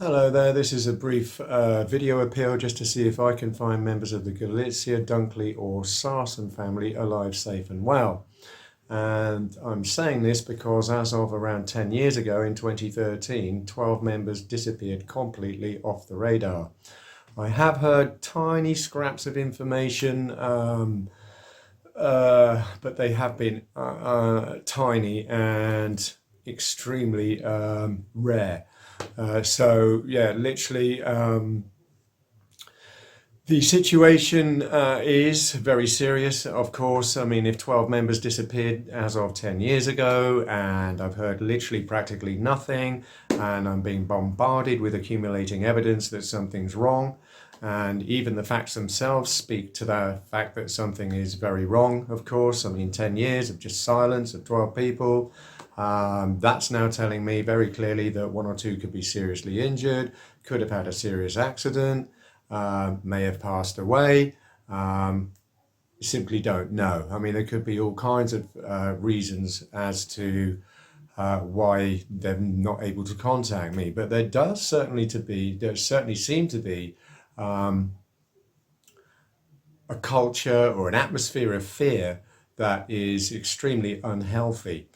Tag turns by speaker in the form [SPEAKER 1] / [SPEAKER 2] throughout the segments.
[SPEAKER 1] Hello there, this is a brief video appeal just to see if I can find members of the Galizia, Dunkley or Sarson family alive, safe and well. And I'm saying this because as of around 10 years ago in 2013, 12 members disappeared completely off the radar. I have heard tiny scraps of information, but they have been tiny and extremely rare. So yeah, literally, the situation is very serious, of course. I mean, if 12 members disappeared as of 10 years ago, and I've heard literally practically nothing, and I'm being bombarded with accumulating evidence that something's wrong, and even the facts themselves speak to the fact that something is very wrong, of course. I mean, 10 years of just silence of 12 people. That's now telling me very clearly that one or two could be seriously injured, could have had a serious accident, may have passed away. Simply don't know. I mean, there could be all kinds of reasons as to why they're not able to contact me, but there certainly seem to be a culture or an atmosphere of fear that is extremely unhealthy.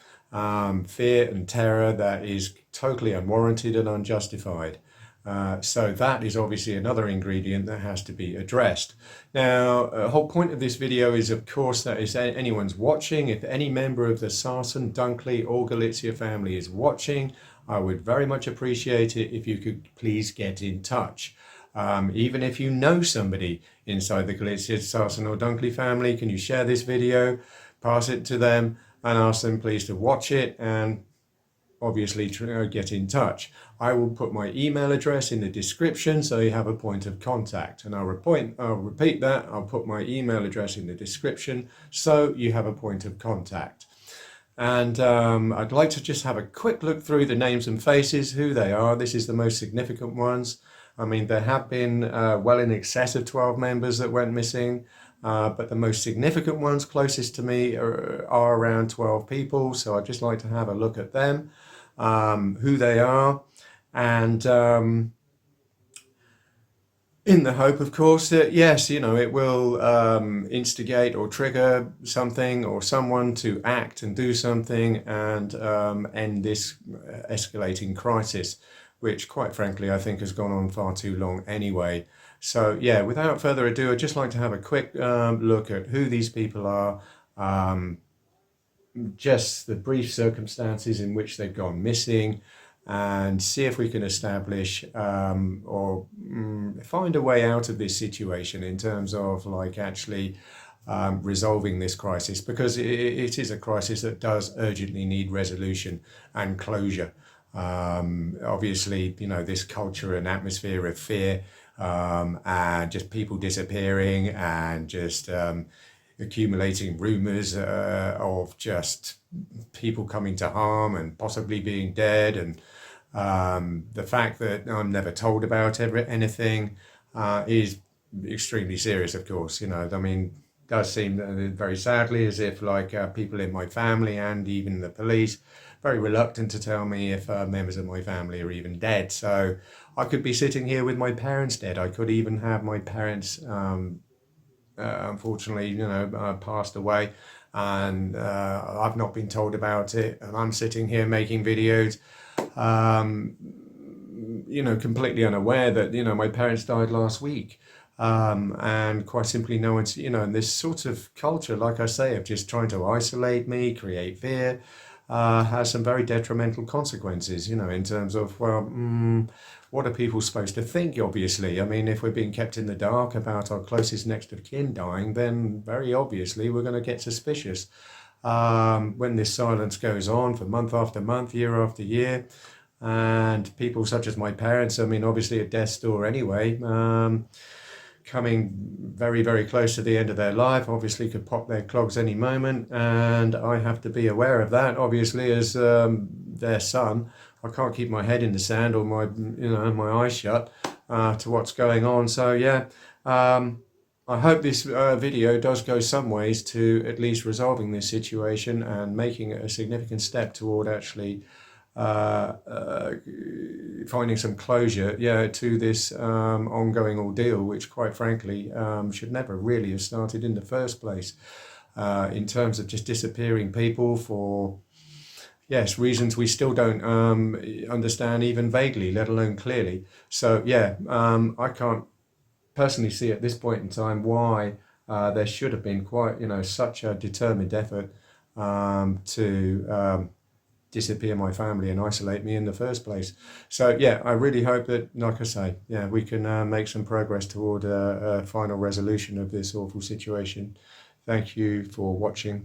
[SPEAKER 1] Fear and terror that is totally unwarranted and unjustified. So that is obviously another ingredient that has to be addressed. Now, the whole point of this video is, of course, that if anyone's watching, if any member of the Sarson, Dunkley or Galizia family is watching, I would very much appreciate it if you could please get in touch. Even if you know somebody inside the Galizia, Sarson or Dunkley family, can you share this video, pass it to them, and ask them please to watch it and obviously get in touch. I will put my email address in the description so you have a point of contact, and I'll repeat that. I'll put my email address in the description so you have a point of contact. And I'd like to just have a quick look through the names and faces, who they are. This is the most significant ones. I mean, there have been well in excess of 12 members that went missing. But the most significant ones closest to me are around 12 people. So I'd just like to have a look at them, who they are, and in the hope, of course, that yes, it will instigate or trigger something or someone to act and do something and end this escalating crisis, which quite frankly I think has gone on far too long anyway. So yeah, without further ado, I'd just like to have a quick look at who these people are, just the brief circumstances in which they've gone missing, and see if we can establish or find a way out of this situation in terms of actually resolving this crisis, because it is a crisis that does urgently need resolution and closure. Obviously, this culture and atmosphere of fear and just people disappearing and just accumulating rumors of just people coming to harm and possibly being dead, and the fact that I'm never told about anything is extremely serious, of course. I mean, it does seem very sadly as if people in my family and even the police very reluctant to tell me if members of my family are even dead. So I could be sitting here with my parents dead. I could even have my parents unfortunately passed away, and I've not been told about it, and I'm sitting here making videos completely unaware that my parents died last week. And quite simply no one's, and this sort of culture, like I say, of just trying to isolate me, create fear, has some very detrimental consequences, in terms of, well, what are people supposed to think, obviously? I mean, if we're being kept in the dark about our closest next of kin dying, then very obviously we're going to get suspicious. When this silence goes on for month after month, year after year, and people such as my parents, I mean, obviously at death's door anyway, coming very, very close to the end of their life, obviously could pop their clogs any moment, and I have to be aware of that, obviously, as their son. I can't keep my head in the sand or my eyes shut to what's going on. So yeah, I hope this video does go some ways to at least resolving this situation and making it a significant step toward actually finding some closure, to this ongoing ordeal, which quite frankly should never really have started in the first place. In terms of just disappearing people for, yes, reasons we still don't understand even vaguely, let alone clearly. So I can't personally see at this point in time why there should have been quite, such a determined effort to disappear my family and isolate me in the first place. So I really hope that, like I say, we can make some progress toward a final resolution of this awful situation. Thank you for watching.